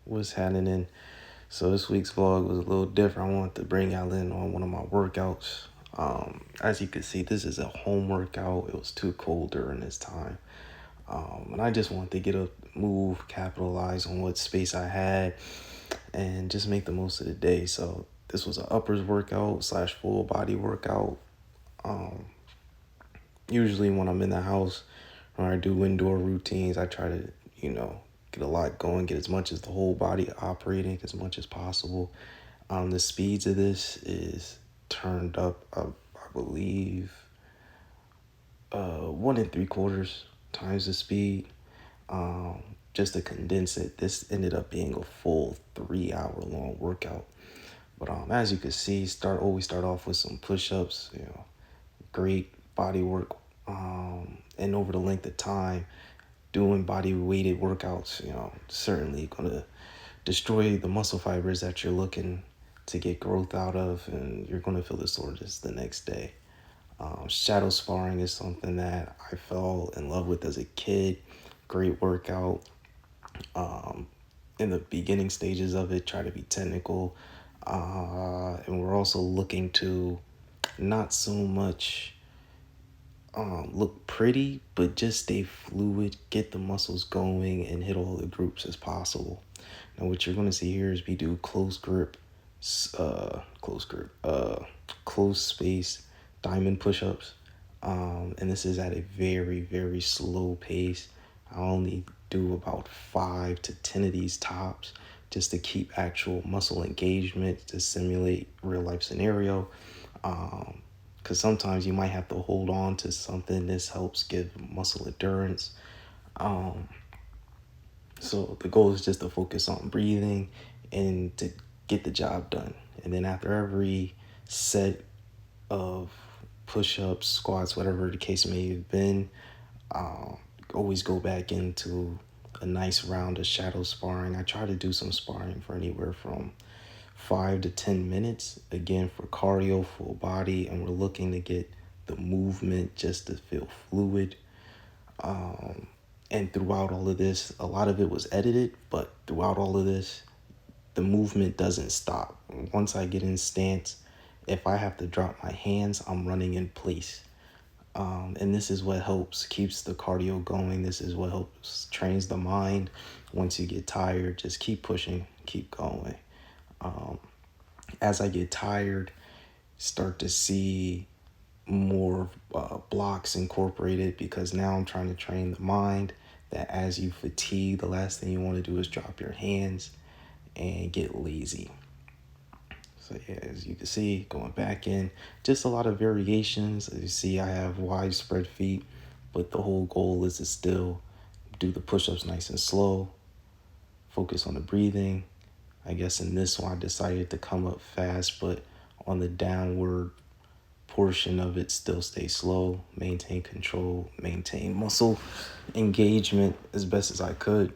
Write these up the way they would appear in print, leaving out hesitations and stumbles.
What's happening? So this week's vlog was a little different. I wanted to bring y'all in on one of my workouts. As you can see, this is a home workout. It was too cold during this time. And I just wanted to get a move, capitalize on what space I had, and just make the most of the day. So this was an uppers workout slash full body workout. Um, Usually when I'm in the house, when I do indoor routines, I try to, get a lot going, get as much as the whole body operating as much as possible. The speeds of this is turned up, I believe, 1 and 3/4 times the speed. Um, just to condense it, this ended up being a full 3 hour long workout. But as you can see, always start off with some push-ups, great body work. And over the length of time, doing body weighted workouts, certainly gonna destroy the muscle fibers that you're looking to get growth out of, and you're gonna feel the soreness the next day. Shadow sparring is something that I fell in love with as a kid. Great workout. Um, in the beginning stages of it, try to be technical. And we're also looking to not so much look pretty, but just stay fluid, get the muscles going, and hit all the groups as possible. Now, what you're going to see here is we do close space diamond push-ups. And this is at a very, very slow pace. I only do about 5 to 10 of these tops just to keep actual muscle engagement to simulate real life scenario. Because sometimes you might have to hold on to something. This helps give muscle endurance. Um, so the goal is just to focus on breathing and to get the job done. And then after every set of push-ups, squats, whatever the case may have been, um, always go back into a nice round of shadow sparring. I try to do some sparring for anywhere from 5 to 10 minutes, again for cardio, full body, and we're looking to get the movement just to feel fluid. And throughout all of this, a lot of it was edited, but throughout all of this, the movement doesn't stop. Once I get in stance, if I have to drop my hands, I'm running in place. And this is what helps keeps the cardio going. This is what helps trains the mind. Once you get tired, just keep pushing, keep going. Um, as I get tired, start to see more blocks incorporated, because now I'm trying to train the mind that as you fatigue, the last thing you want to do is drop your hands and get lazy. So yeah, as you can see, going back in, just a lot of variations. As you see, I have widespread feet, but the whole goal is to still do the push-ups nice and slow, focus on the breathing. I guess in this one, I decided to come up fast, but on the downward portion of it, still stay slow, maintain control, maintain muscle engagement as best as I could.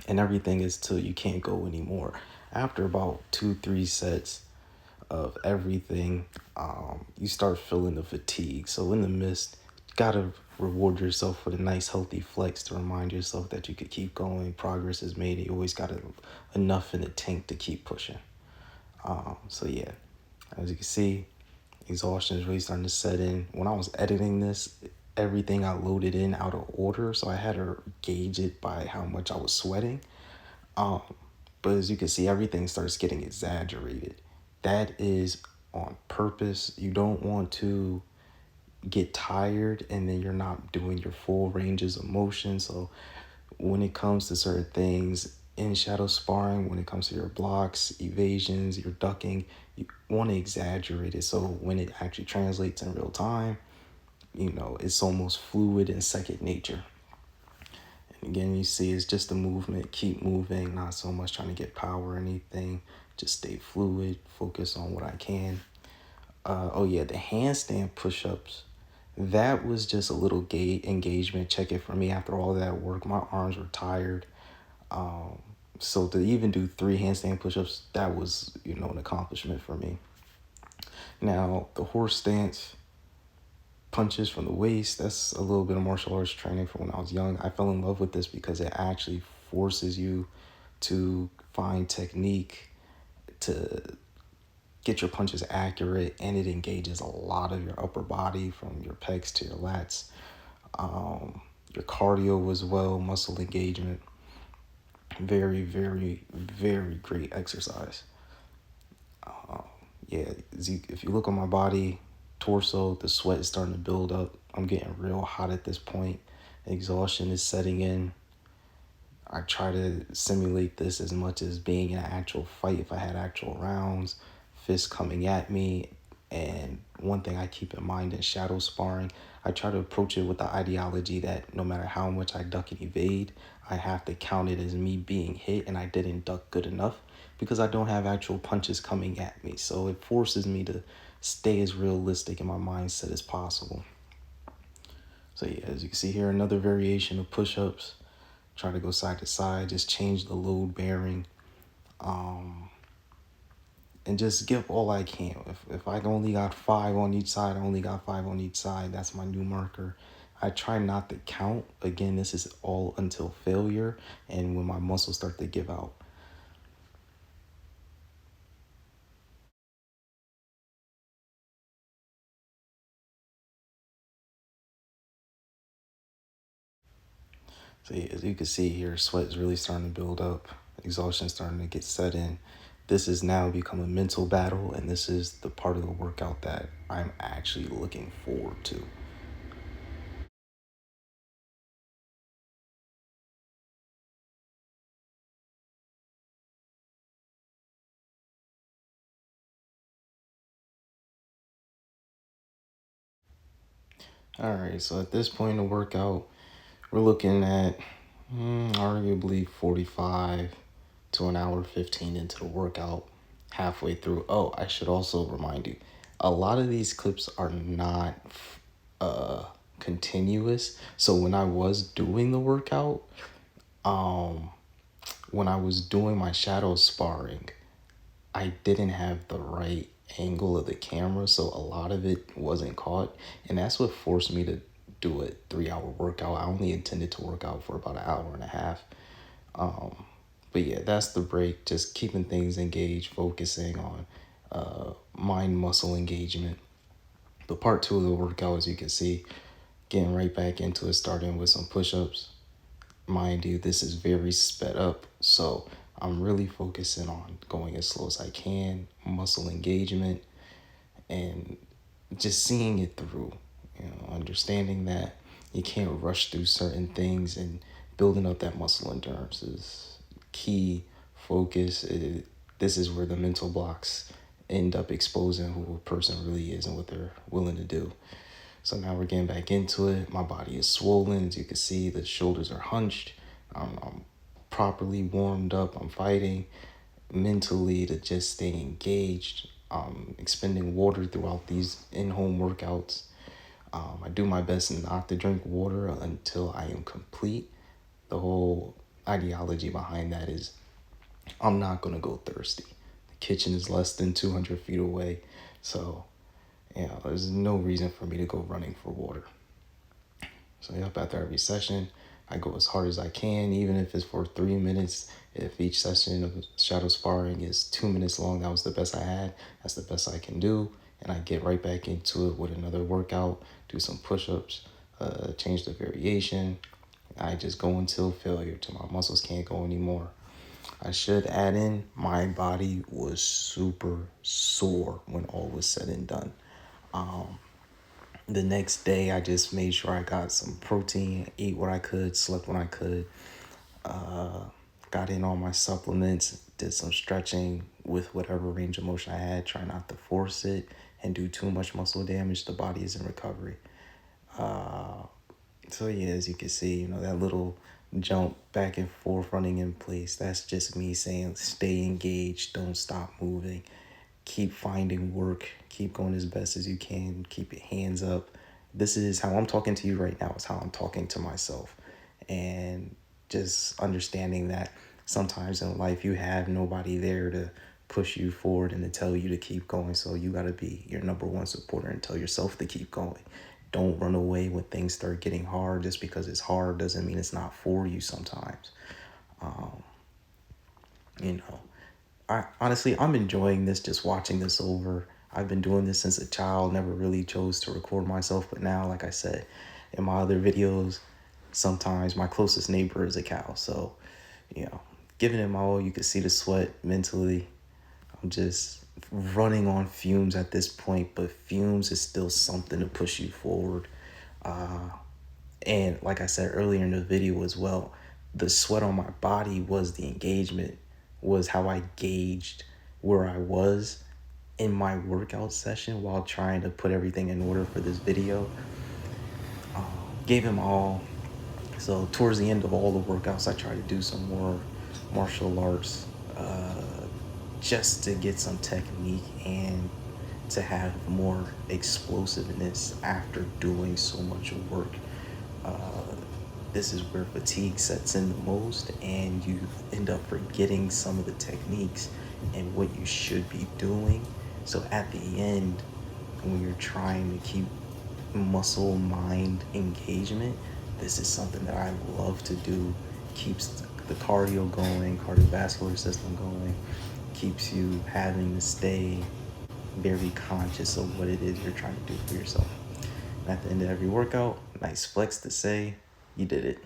And everything is till you can't go anymore. After about 2, 3 sets of everything, you start feeling the fatigue. So in the midst, you gotta reward yourself with a nice healthy flex to remind yourself that you could keep going. Progress is made. You always got enough in the tank to keep pushing. So yeah, as you can see, exhaustion is really starting to set in. When I was editing this, everything I loaded in out of order, so I had to gauge it by how much I was sweating. Um, but as you can see, everything starts getting exaggerated. That is on purpose. You don't want to get tired and then you're not doing your full ranges of motion. So when it comes to certain things in shadow sparring, when it comes to your blocks, evasions, your ducking, you want to exaggerate it. So when it actually translates in real time, it's almost fluid and second nature. And again, you see it's just a movement, keep moving, not so much trying to get power or anything. Just stay fluid, focus on what I can. Oh yeah, the handstand push-ups, that was just a little engagement check it for me. After all that work, my arms were tired. Um, so to even do 3 handstand push-ups, that was, an accomplishment for me. Now, the horse stance, punches from the waist, that's a little bit of martial arts training from when I was young. I fell in love with this because it actually forces you to find technique, to get your punches accurate, and it engages a lot of your upper body from your pecs to your lats. Your cardio as well, muscle engagement. Very, very, very great exercise. Yeah, if you look on my body, torso, the sweat is starting to build up. I'm getting real hot at this point. Exhaustion is setting in. I try to simulate this as much as being in an actual fight if I had actual rounds, fists coming at me. And one thing I keep in mind in shadow sparring, I try to approach it with the ideology that no matter how much I duck and evade, I have to count it as me being hit and I didn't duck good enough because I don't have actual punches coming at me. So it forces me to stay as realistic in my mindset as possible. So yeah, as you can see here, another variation of push-ups. Try to go side to side, just change the load bearing, and just give all I can. If I only got 5 on each side, I only got 5 on each side. That's my new marker. I try not to count. Again, this is all until failure and when my muscles start to give out. So yeah, as you can see here, sweat is really starting to build up. Exhaustion starting to get set in. This has now become a mental battle, and this is the part of the workout that I'm actually looking forward to. All right, so at this point in the workout, we're looking at arguably 45 to an hour 15 into the workout, halfway through. Oh, I should also remind you, a lot of these clips are not uh, continuous. So when I was doing the workout, um, when I was doing my shadow sparring, I didn't have the right angle of the camera, so a lot of it wasn't caught, and that's what forced me to do a 3 hour workout. I only intended to work out for about an hour and a half. But yeah, that's the break. Just keeping things engaged, focusing on mind muscle engagement. The part two of the workout, as you can see, getting right back into it, starting with some push ups. Mind you, this is very sped up, so I'm really focusing on going as slow as I can, muscle engagement, and just seeing it through. Understanding that you can't rush through certain things, and building up that muscle endurance is key. Focus. This is where the mental blocks end up exposing who a person really is and what they're willing to do. So now we're getting back into it. My body is swollen. As you can see, the shoulders are hunched. I'm properly warmed up. I'm fighting mentally to just stay engaged. Expending water throughout these in-home workouts. I do my best not to drink water until I am complete. The whole ideology behind that is I'm not going to go thirsty. The kitchen is less than 200 feet away. So, there's no reason for me to go running for water. So, yep, after every session, I go as hard as I can, even if it's for 3 minutes. If each session of shadow sparring is 2 minutes long, that was the best I had. That's the best I can do. And I get right back into it with another workout, do some push ups, change the variation. I just go until failure, till my muscles can't go anymore. I should add in, my body was super sore when all was said and done. The next day, I just made sure I got some protein, ate what I could, slept when I could, got in all my supplements, did some stretching with whatever range of motion I had, try not to force it and do too much muscle damage. The body is in recovery. So yeah, as you can see, that little jump back and forth running in place, that's just me saying stay engaged, don't stop moving, keep finding work, keep going as best as you can, keep your hands up. This is how I'm talking to you right now. It's how I'm talking to myself. And just understanding that sometimes in life you have nobody there to push you forward and to tell you to keep going. So you got to be your number one supporter and tell yourself to keep going. Don't run away when things start getting hard. Just because it's hard doesn't mean it's not for you sometimes. You know, I'm enjoying this, just watching this over. I've been doing this since a child, never really chose to record myself, but now, like I said in my other videos, sometimes my closest neighbor is a cow. So, you know, giving it my all, you can see the sweat mentally. I'm just running on fumes at this point, but fumes is still something to push you forward. And like I said earlier in the video as well, the sweat on my body was the engagement, was how I gauged where I was in my workout session while trying to put everything in order for this video. Gave him all. So towards the end of all the workouts, I tried to do some more martial arts, just to get some technique and to have more explosiveness after doing so much work. This is where fatigue sets in the most, and you end up forgetting some of the techniques and what you should be doing. So at the end, when you're trying to keep muscle mind engagement, this is something that I love to do. Keeps the cardio going, cardiovascular system going, keeps you having to stay very conscious of what it is you're trying to do for yourself. And at the end of every workout, nice flex to say you did it.